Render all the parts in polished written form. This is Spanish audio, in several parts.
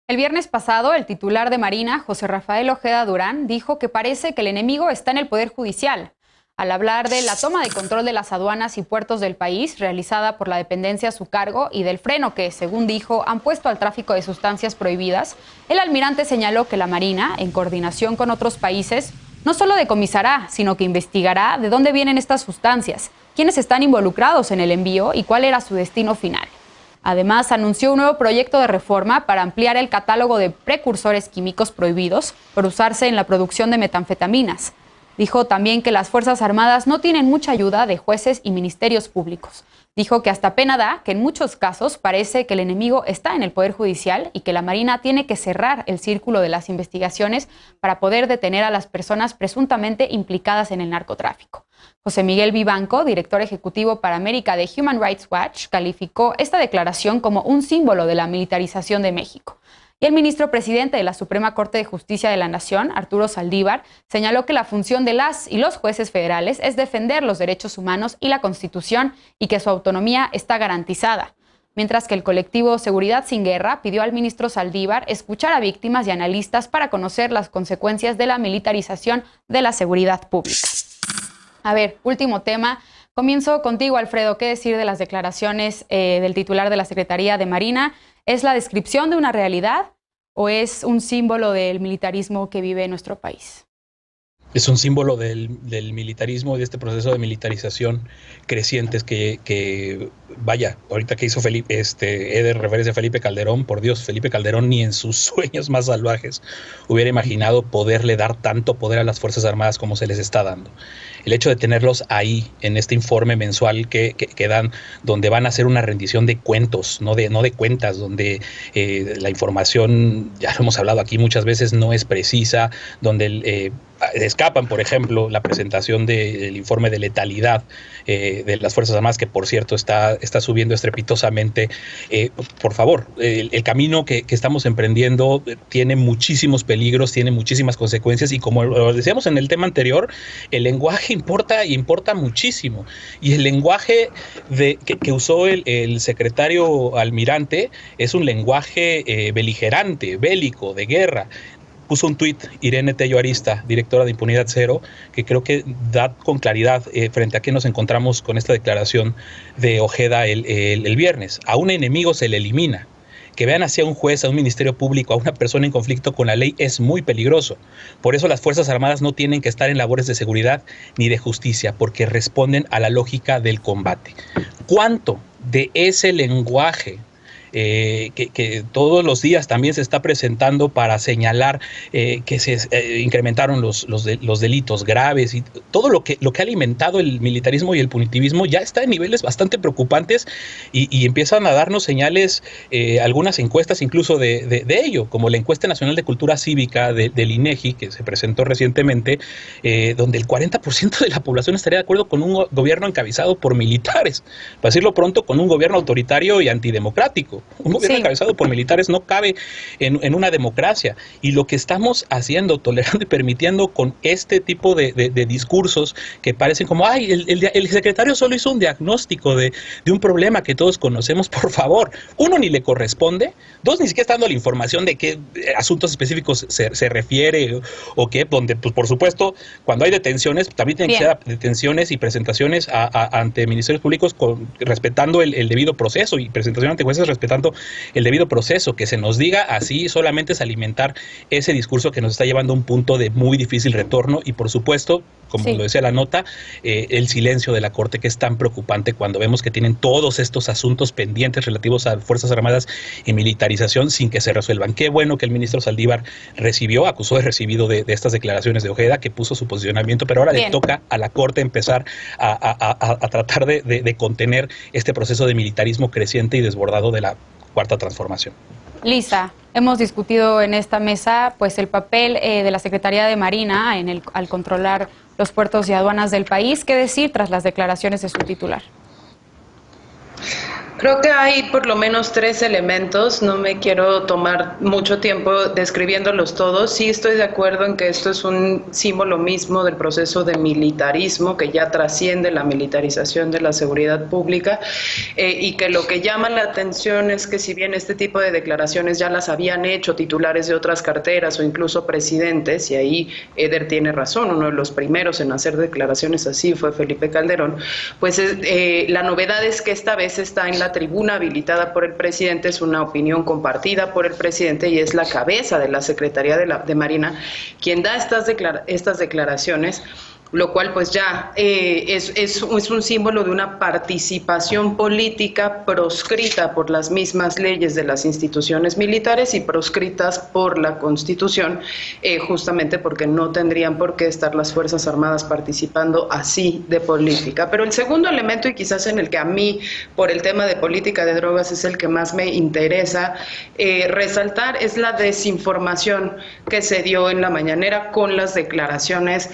El viernes pasado, el titular de Marina, José Rafael Ojeda Durán, dijo que parece que el enemigo está en el Poder Judicial, al hablar de la toma de control de las aduanas y puertos del país realizada por la dependencia a su cargo y del freno que, según dijo, han puesto al tráfico de sustancias prohibidas. El almirante señaló que la Marina, en coordinación con otros países, no solo decomisará, sino que investigará de dónde vienen estas sustancias, quiénes están involucrados en el envío y cuál era su destino final. Además, anunció un nuevo proyecto de reforma para ampliar el catálogo de precursores químicos prohibidos por usarse en la producción de metanfetaminas. Dijo también que las Fuerzas Armadas no tienen mucha ayuda de jueces y ministerios públicos. Dijo que hasta pena da que en muchos casos parece que el enemigo está en el Poder Judicial y que la Marina tiene que cerrar el círculo de las investigaciones para poder detener a las personas presuntamente implicadas en el narcotráfico. José Miguel Vivanco, director ejecutivo para América de Human Rights Watch, calificó esta declaración como un símbolo de la militarización de México. Y el ministro presidente de la Suprema Corte de Justicia de la Nación, Arturo Saldívar, señaló que la función de las y los jueces federales es defender los derechos humanos y la Constitución y que su autonomía está garantizada. Mientras que el colectivo Seguridad Sin Guerra pidió al ministro Saldívar escuchar a víctimas y analistas para conocer las consecuencias de la militarización de la seguridad pública. A ver, último tema. Comienzo contigo, Alfredo. ¿Qué decir de las declaraciones del titular de la Secretaría de Marina? ¿Es la descripción de una realidad o es un símbolo del militarismo que vive nuestro país? Es un símbolo del militarismo y de este proceso de militarización crecientes que vaya, ahorita que hizo Eder referencia a Felipe Calderón, por Dios, Felipe Calderón ni en sus sueños más salvajes hubiera imaginado poderle dar tanto poder a las Fuerzas Armadas como se les está dando. El hecho de tenerlos ahí en este informe mensual que dan, donde van a hacer una rendición de cuentos, no de cuentas, donde la información, ya lo hemos hablado aquí muchas veces, no es precisa, donde escapan, por ejemplo, la presentación del informe de letalidad de las Fuerzas Armadas, que por cierto está subiendo estrepitosamente. Por favor, el camino que estamos emprendiendo tiene muchísimos peligros, tiene muchísimas consecuencias y como lo decíamos en el tema anterior, el lenguaje importa muchísimo. Y el lenguaje que usó el secretario almirante es un lenguaje beligerante, bélico, de guerra. Puso un tuit Irene Tello Arista, directora de Impunidad Cero, que creo que da con claridad frente a qué nos encontramos con esta declaración de Ojeda el viernes. A un enemigo se le elimina. Que vean hacia un juez, a un ministerio público, a una persona en conflicto con la ley es muy peligroso. Por eso las Fuerzas Armadas no tienen que estar en labores de seguridad ni de justicia, porque responden a la lógica del combate. ¿Cuánto de ese lenguaje que todos los días también se está presentando para señalar que se incrementaron los delitos graves y todo lo que ha alimentado el militarismo y el punitivismo ya está en niveles bastante preocupantes y empiezan a darnos señales, algunas encuestas incluso de ello, como la encuesta nacional de cultura cívica del INEGI que se presentó recientemente, donde el 40% de la población estaría de acuerdo con un gobierno encabezado por militares, para decirlo pronto, con un gobierno autoritario y antidemocrático. Un gobierno encabezado por militares no cabe en una democracia. Y lo que estamos haciendo, tolerando y permitiendo con este tipo de discursos que parecen como, ay, el secretario solo hizo un diagnóstico de un problema que todos conocemos, por favor. Uno, ni le corresponde. Dos, ni siquiera está dando la información de qué asuntos específicos se refiere o qué, donde, pues, por supuesto, cuando hay detenciones, también tienen que ser detenciones y presentaciones ante ministerios públicos respetando el debido proceso y presentación ante jueces respetando el debido proceso. Que se nos diga así solamente es alimentar ese discurso que nos está llevando a un punto de muy difícil retorno y por supuesto, como lo decía la nota, el silencio de la Corte, que es tan preocupante cuando vemos que tienen todos estos asuntos pendientes relativos a Fuerzas Armadas y militarización sin que se resuelvan. Qué bueno que el ministro Saldívar acusó de recibido de estas declaraciones de Ojeda, que puso su posicionamiento, pero ahora le toca a la Corte empezar a tratar de contener este proceso de militarismo creciente y desbordado de la Cuarta Transformación. Lisa, hemos discutido en esta mesa pues el papel de la Secretaría de Marina al controlar los puertos y aduanas del país. ¿Qué decir tras las declaraciones de su titular? Creo que hay por lo menos 3 elementos, no me quiero tomar mucho tiempo describiéndolos todos. Sí estoy de acuerdo en que esto es un símbolo mismo del proceso de militarismo que ya trasciende la militarización de la seguridad pública, y que lo que llama la atención es que si bien este tipo de declaraciones ya las habían hecho titulares de otras carteras o incluso presidentes, y ahí Eder tiene razón, uno de los primeros en hacer declaraciones así fue Felipe Calderón, pues la novedad es que esta vez está en la tribuna habilitada por el presidente, es una opinión compartida por el presidente y es la cabeza de la Secretaría de Marina quien da estas declaraciones, lo cual pues ya es un símbolo de una participación política proscrita por las mismas leyes de las instituciones militares y proscritas por la Constitución, justamente porque no tendrían por qué estar las Fuerzas Armadas participando así de política. Pero el segundo elemento, y quizás en el que a mí, por el tema de política de drogas, es el que más me interesa resaltar, es la desinformación que se dio en la mañanera con las declaraciones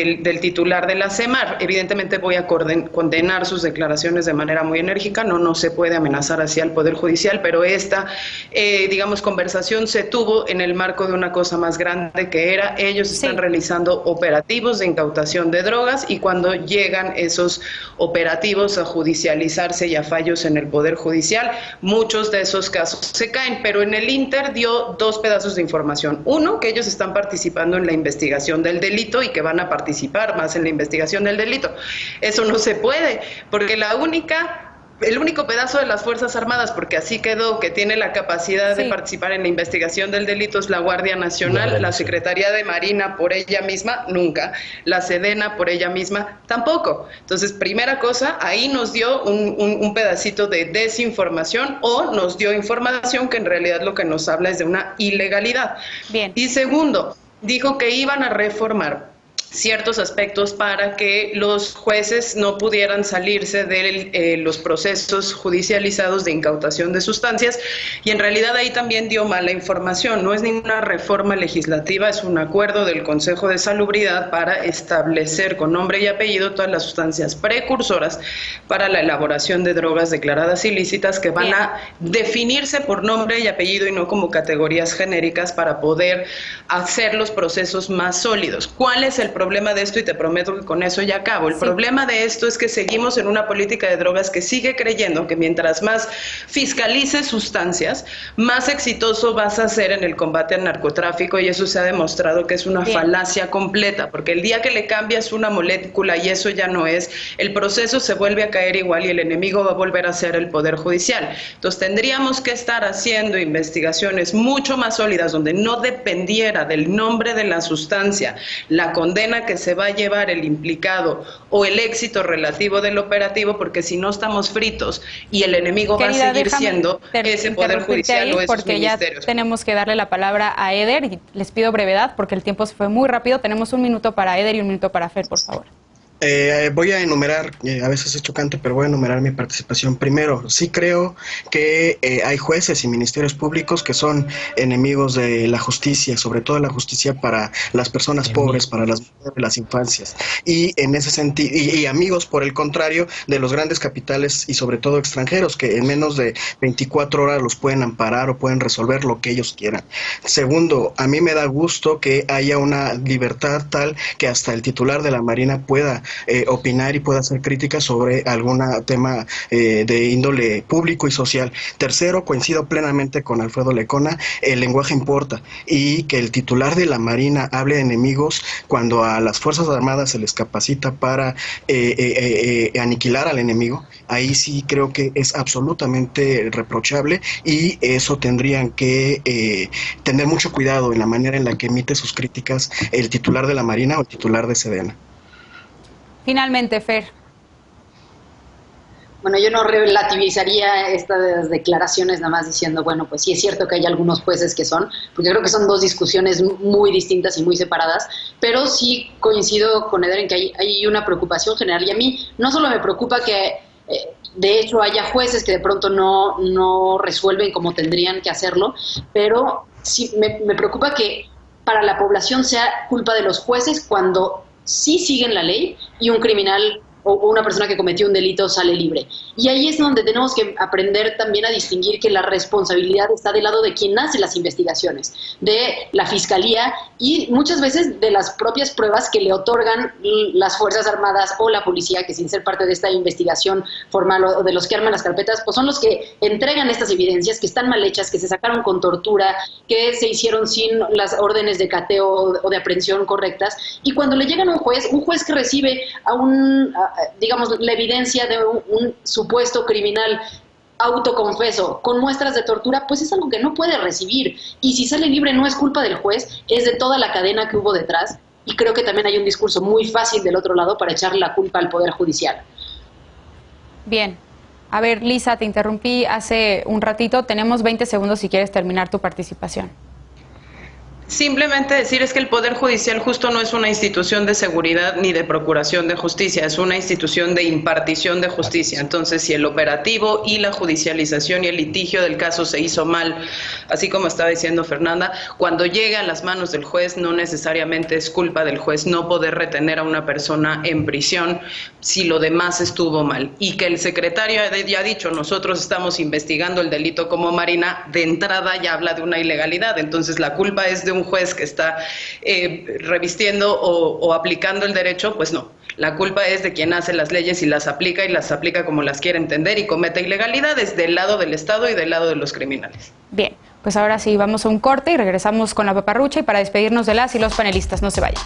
del titular de la CEMAR. Evidentemente voy a condenar sus declaraciones de manera muy enérgica, no se puede amenazar así al Poder Judicial, pero esta, digamos, conversación se tuvo en el marco de una cosa más grande que era, ellos están realizando operativos de incautación de drogas y cuando llegan esos operativos a judicializarse y a fallos en el Poder Judicial, muchos de esos casos se caen, pero en el Inter dio 2 pedazos de información. Uno, que ellos están participando en la investigación del delito y que van a participar más en la investigación del delito. Eso no se puede, porque el único pedazo de las Fuerzas Armadas, porque así quedó, que tiene la capacidad de participar en la investigación del delito es la Guardia Nacional, la Secretaría de Marina por ella misma, nunca, la Sedena por ella misma, tampoco. Entonces, primera cosa, ahí nos dio un pedacito de desinformación o nos dio información que en realidad lo que nos habla es de una ilegalidad. Bien. Y segundo, dijo que iban a reformar ciertos aspectos para que los jueces no pudieran salirse de los procesos judicializados de incautación de sustancias, y en realidad ahí también dio mala información. No es ninguna reforma legislativa, es un acuerdo del Consejo de Salubridad para establecer con nombre y apellido todas las sustancias precursoras para la elaboración de drogas declaradas ilícitas que van a definirse por nombre y apellido y no como categorías genéricas para poder hacer los procesos más sólidos. ¿Cuál es el problema de esto? Y te prometo que con eso ya acabo. El problema de esto es que seguimos en una política de drogas que sigue creyendo que mientras más fiscalices sustancias, más exitoso vas a ser en el combate al narcotráfico, y eso se ha demostrado que es una falacia completa, porque el día que le cambias una molécula y eso ya no es, el proceso se vuelve a caer igual y el enemigo va a volver a ser el Poder Judicial. Entonces tendríamos que estar haciendo investigaciones mucho más sólidas donde no dependiera del nombre de la sustancia, la condena que se va a llevar el implicado o el éxito relativo del operativo, porque si no estamos fritos y el enemigo va a seguir siendo ese Poder Judicial o esos ministerios. Ya tenemos que darle la palabra a Eder y les pido brevedad porque el tiempo se fue muy rápido. Tenemos 1 minuto para Eder y 1 minuto para Fer, por favor. Voy a enumerar, a veces es chocante, pero voy a enumerar mi participación. Primero, sí creo que hay jueces y ministerios públicos que son enemigos de la justicia, sobre todo la justicia para las personas pobres, para las infancias. Y en ese sentido, y amigos, por el contrario, de los grandes capitales y sobre todo extranjeros, que en menos de 24 horas los pueden amparar o pueden resolver lo que ellos quieran. Segundo, a mí me da gusto que haya una libertad tal que hasta el titular de la Marina pueda opinar y pueda hacer críticas sobre algún tema de índole público y social. Tercero, coincido plenamente con Alfredo Lecona, el lenguaje importa, y que el titular de la Marina hable de enemigos cuando a las Fuerzas Armadas se les capacita para aniquilar al enemigo. Ahí sí creo que es absolutamente reprochable, y eso tendrían que tener mucho cuidado en la manera en la que emite sus críticas el titular de la Marina o el titular de Sedena. Finalmente, Fer. Bueno, yo no relativizaría estas declaraciones nada más diciendo, bueno, pues sí es cierto que hay algunos jueces que son, porque creo que son 2 discusiones muy distintas y muy separadas, pero sí coincido con Eder en que hay una preocupación general, y a mí no solo me preocupa que de hecho haya jueces que de pronto no resuelven como tendrían que hacerlo, pero sí me preocupa que para la población sea culpa de los jueces cuando sí siguen la ley y un criminal o una persona que cometió un delito sale libre. Y ahí es donde tenemos que aprender también a distinguir que la responsabilidad está del lado de quien hace las investigaciones, de la fiscalía y muchas veces de las propias pruebas que le otorgan las Fuerzas Armadas o la policía, que sin ser parte de esta investigación formal o de los que arman las carpetas, pues son los que entregan estas evidencias que están mal hechas, que se sacaron con tortura, que se hicieron sin las órdenes de cateo o de aprehensión correctas, y cuando le llegan a un juez que recibe digamos, la evidencia de un supuesto criminal autoconfeso con muestras de tortura, pues es algo que no puede recibir, y si sale libre no es culpa del juez, es de toda la cadena que hubo detrás, y creo que también hay un discurso muy fácil del otro lado para echarle la culpa al Poder Judicial. Bien. A ver, Lisa, te interrumpí hace un ratito. Tenemos 20 segundos si quieres terminar tu participación. Simplemente decir es que el Poder Judicial justo no es una institución de seguridad ni de procuración de justicia, es una institución de impartición de justicia. Entonces, si el operativo y la judicialización y el litigio del caso se hizo mal, así como estaba diciendo Fernanda, cuando llega a las manos del juez no necesariamente es culpa del juez no poder retener a una persona en prisión si lo demás estuvo mal. Y que el secretario ya ha dicho, nosotros estamos investigando el delito como Marina, de entrada ya habla de una ilegalidad. Entonces, la culpa es de un juez que está revistiendo o aplicando el derecho, pues no. La culpa es de quien hace las leyes y las aplica como las quiere entender y comete ilegalidades del lado del Estado y del lado de los criminales. Bien, pues ahora sí, vamos a un corte y regresamos con la paparrucha y para despedirnos de las y los panelistas. No se vayan.